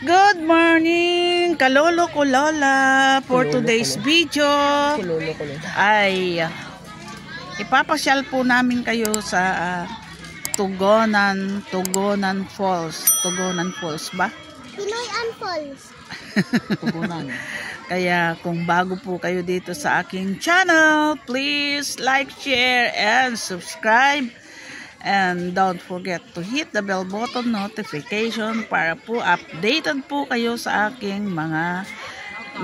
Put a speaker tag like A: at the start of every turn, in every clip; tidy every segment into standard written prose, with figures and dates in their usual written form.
A: Good morning, kalolo ko lola. For today's video ay ipapasyal po namin kayo sa Tugonan Falls. Tugonan Falls ba?
B: Pinoyan Falls.
A: Tugonan. Kaya kung bago po kayo dito sa aking channel, please like, share, and subscribe. And don't forget to hit the bell button notification para po updated po kayo sa aking mga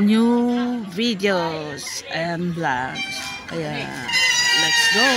A: new videos and vlogs. Kaya, let's go!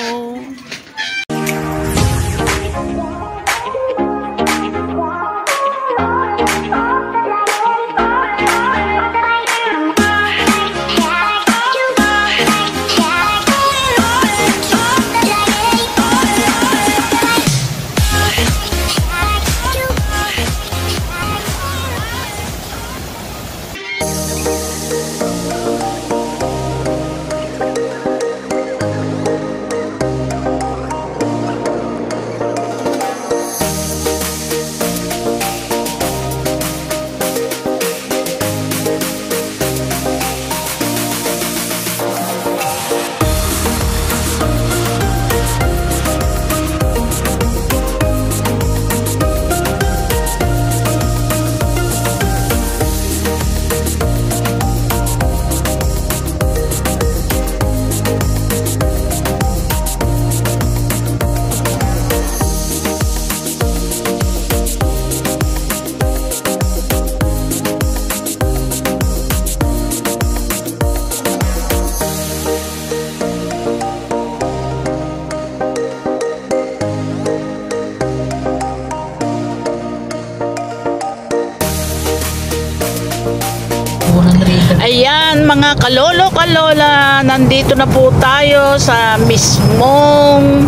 A: Ayan mga kalolo kalola, nandito na po tayo sa mismong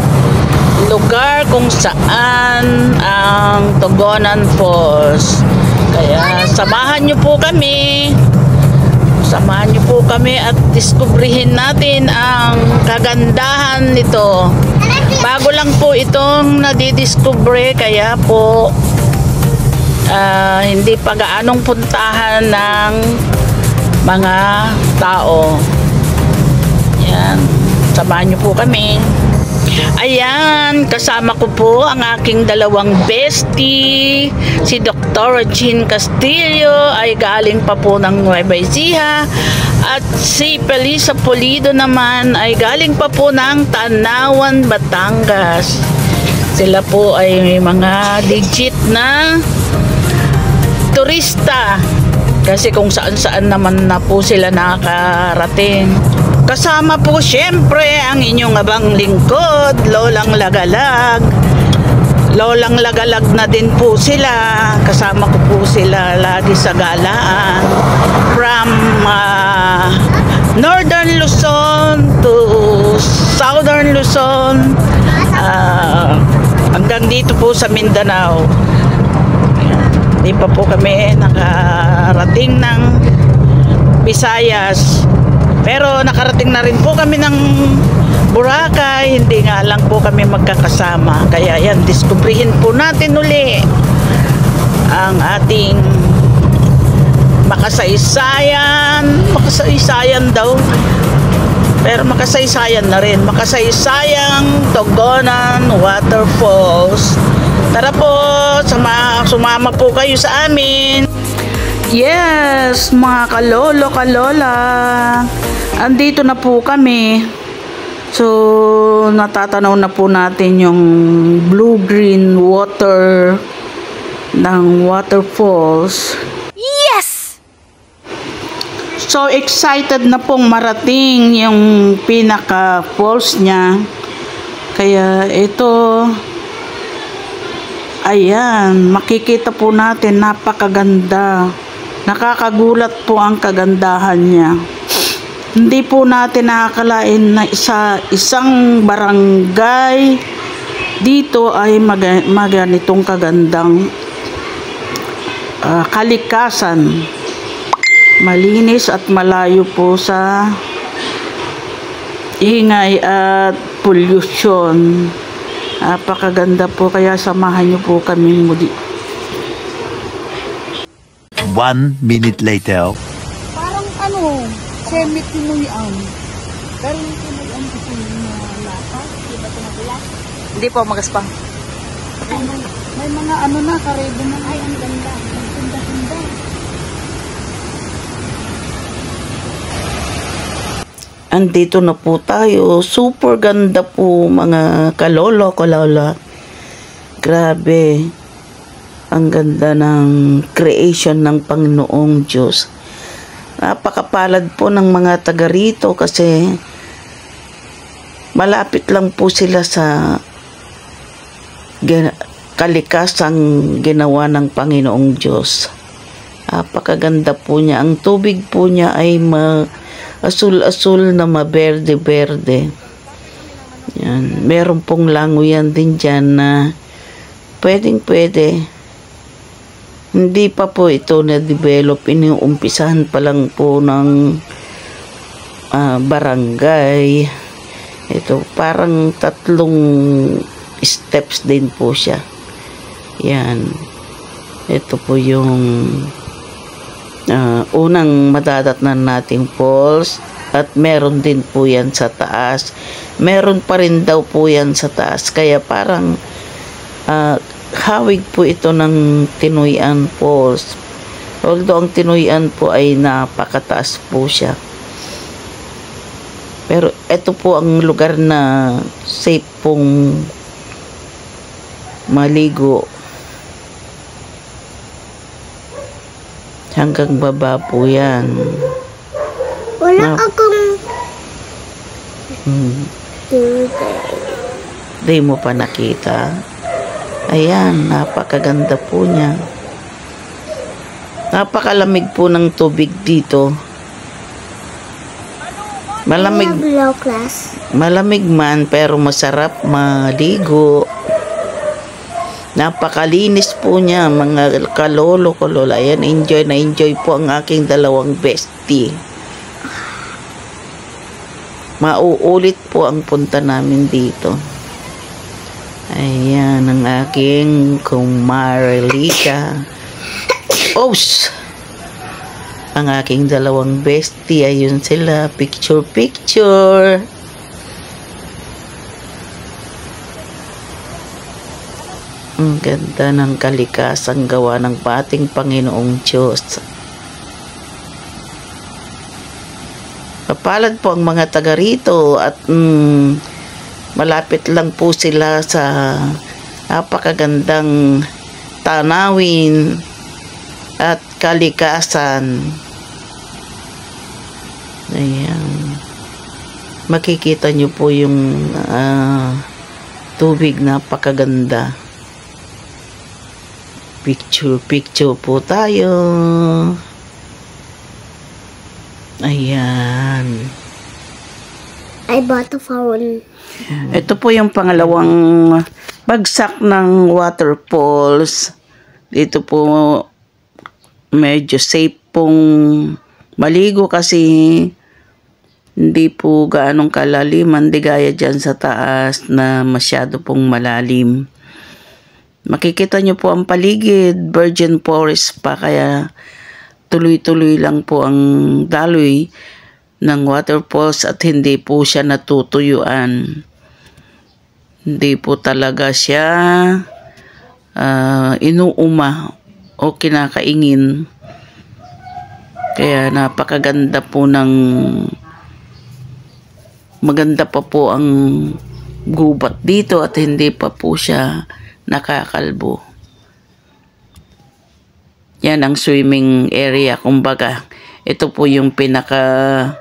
A: lugar kung saan ang Tugonan Falls. Kaya samahan nyo po kami. Samahan nyo po kami at diskubrihin natin ang kagandahan nito. Bago lang po itong nadidiskubre, kaya po hindi pa gaanong puntahan ng mga tao. Yan, samahan niyo po kami. Ayan, kasama ko po ang aking dalawang bestie. Si Dr. Jean Castillo ay galing pa po ng Nueva Ecija, at si Felisa Pulido naman ay galing pa po ng Tanawan, Batangas. Sila po ay mga legit na turista, kasi kung saan-saan naman na po sila nakarating. Kasama po siyempre ang inyong abang lingkod, Lolang Lagalag. Lolang Lagalag na din po sila. Kasama ko po sila lagi sa galaan. From Northern Luzon to Southern Luzon, hanggang dito po sa Mindanao. Hindi pa po kami nakarating ng Visayas, pero nakarating na rin po kami ng Boracay. Hindi nga lang po kami magkakasama. Kaya yan, diskubrihin po natin uli ang ating makasaysayan daw, pero makasaysayan na rin, makasaysayang Tugonan Waterfalls. Tara po, sumama po kayo sa amin. Yes, mga kalolo kalola, andito na po kami. So, natatanaw na po natin yung blue-green water ng waterfalls.
B: Yes!
A: So, excited na pong marating yung pinaka-falls niya. Kaya ito, ayan, makikita po natin, napakaganda. Nakakagulat po ang kagandahan niya. Hindi po natin nakakalain na isang barangay dito ay maganitong kagandang kalikasan. Malinis at malayo po sa ingay at pollution. Napakaganda po, kaya samahan niyo po kami muli.
C: 1 minute later.
A: Parang semi-Pinoyan. Pero yung Pinoyan kasi yung lapas, di ba tumatulas?
D: Hindi po, magaspang.
A: May mga na, karebo na. Ay, ang ganda. Ang ganda-ganda. Andito na po tayo. Super ganda po mga kalolo, kalola. Grabe. Ang ganda ng creation ng Panginoong Diyos. Napakapalad po ng mga taga rito kasi malapit lang po sila sa kalikasang ginawa ng Panginoong Diyos. Napakaganda po niya. Ang tubig po niya ay asul-asul na maberde-berde. Yan. Meron pong langoyan din dyan na pwedeng-pwede. Hindi pa po ito na-develop. Iniumpisahan pa lang po ng barangay. Ito, parang 3 steps din po siya. Yan. Ito po yung unang madadatnan nating falls. At meron din po yan sa taas. Meron pa rin daw po yan sa taas. Kaya parang hawig po ito ng Tinoyan Falls. Although ang Tinoyan po ay napakataas po siya. Pero ito po ang lugar na safe pong maligo. Hanggang baba po yan.
B: Wala akong
A: Di mo pa nakita. Ayan, napakaganda po niya. Napakalamig po ng tubig dito.
B: Hello, class.
A: Malamig man pero masarap maligo. Napakalinis po niya mga kalolo. Ayan, enjoy po ang aking dalawang bestie. Mauulit po ang punta namin dito. Ayan ang aking kumarelita. Ang aking dalawang bestie. Ayun sila. Picture. Ang ganda ng kalikasang gawa ng ating Panginoong Diyos. Kapalad po ang mga taga rito at malapit lang po sila sa napakagandang tanawin at kalikasan. Ayan. Makikita nyo po yung tubig, napakaganda. Picture po tayo. Ayan.
B: I bought a phone.
A: Ito po yung pangalawang bagsak ng waterfalls. Dito po medyo safe pong maligo kasi hindi po gaanong kalaliman. Di gaya dyan sa taas na masyado pong malalim. Makikita nyo po ang paligid, virgin forest pa, kaya tuloy-tuloy lang po ang daloy ng waterfalls at hindi po siya natutuyuan. Hindi po talaga siya inuuma o kinakaingin. Kaya napakaganda po ng maganda pa po ang gubat dito at hindi pa po siya nakakalbo. Yan ang swimming area. Kumbaga, ito po yung pinaka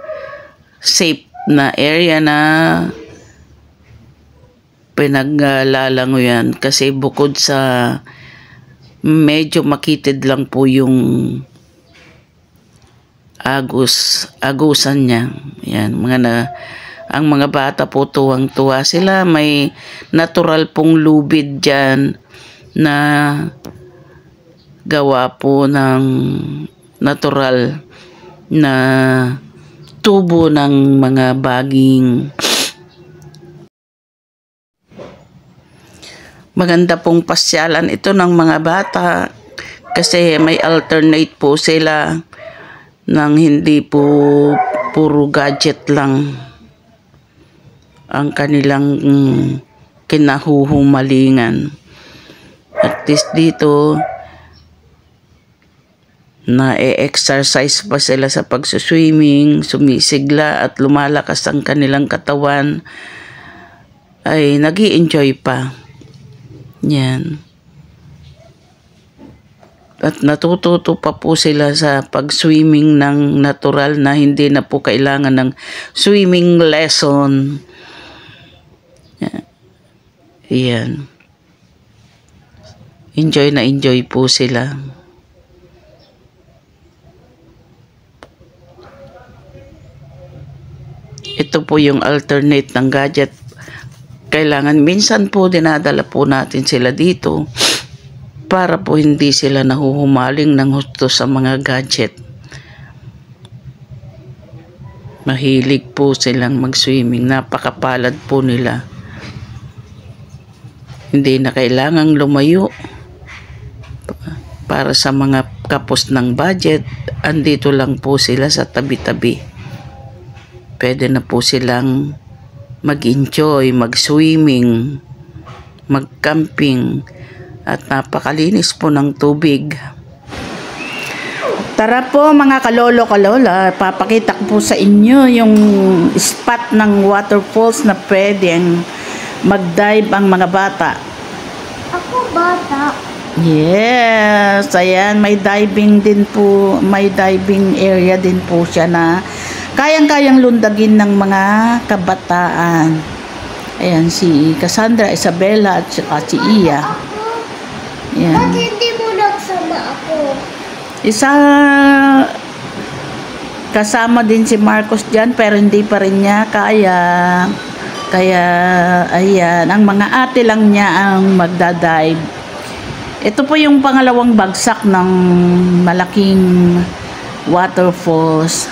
A: safe na area na pinaglalangoyan kasi bukod sa medyo makitid lang po yung agusan niya. Yan, ang mga bata po tuwang-tuwa sila. May natural pong lubid dyan na gawa po ng natural na tubo ng mga baging. Maganda pong pasyalan ito ng mga bata. Kasi may alternate po sila nang hindi po puro gadget lang ang kanilang kinahuhumalingan. At least dito, na-exercise pa sila sa pagsuswimming, sumisigla at lumalakas ang kanilang katawan, ay nag-i-enjoy pa. Yan. At natututo pa po sila sa pag-swimming ng natural na hindi na po kailangan ng swimming lesson. Yan. Enjoy na enjoy po sila. Ito po yung alternate ng gadget. Kailangan minsan po dinadala po natin sila dito para po hindi sila nahuhumaling ng husto sa mga gadget. Mahilig po silang mag-swimming. Napakapalad po nila. Hindi na kailangang lumayo para sa mga kapos ng budget. Andito lang po sila sa tabi-tabi. Pwede na po silang mag-enjoy, mag-swimming, mag-camping, at napakalinis po ng tubig. Tara po mga kalolo-kalola, papakita ko po sa inyo yung spot ng waterfalls na pwedeng mag-dive ang mga bata.
B: Ako bata.
A: Yes, ayan, may diving din po, may diving area din po siya na kayang-kayang lundagin ng mga kabataan. Ayan, si Cassandra, Isabella, at saka si Iya. Ayan.
B: Ba't hindi mo nagsama ako?
A: Isa, kasama din si Marcos dyan, pero hindi pa rin niya kaya. Kaya, ayan, ang mga ate lang niya ang magdadive. Ito po yung pangalawang bagsak ng malaking waterfalls.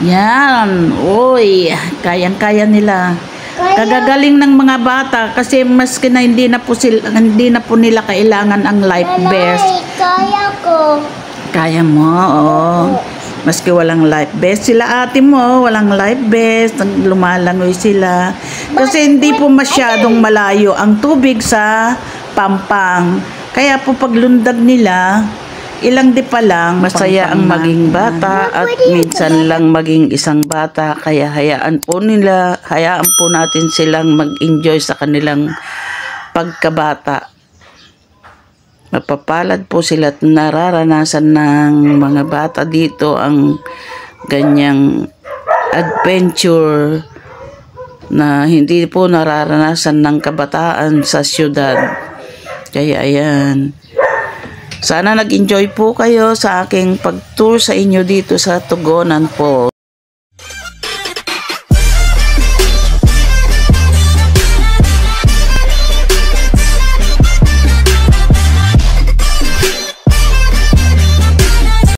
A: Yan, uy, kayang-kaya nila. Kagagaling ng mga bata kasi maski na hindi na po nila kailangan ang life vest.
B: Kaya ko.
A: Kaya mo, oo. Maski walang life vest. Sila ate mo, walang life vest. Lumalangoy sila. Kasi hindi po masyadong malayo ang tubig sa Pampang. Kaya po paglundag nila, ilang di pa lang, masaya ang maging bata at minsan lang maging isang bata. Kaya hayaan po natin silang mag-enjoy sa kanilang pagkabata. Mapapalad po sila at nararanasan ng mga bata dito ang ganyang adventure na hindi po nararanasan ng kabataan sa syudad. Kaya ayan. Sana nag-enjoy po kayo sa aking pag-tour sa inyo dito sa Tugonan Falls.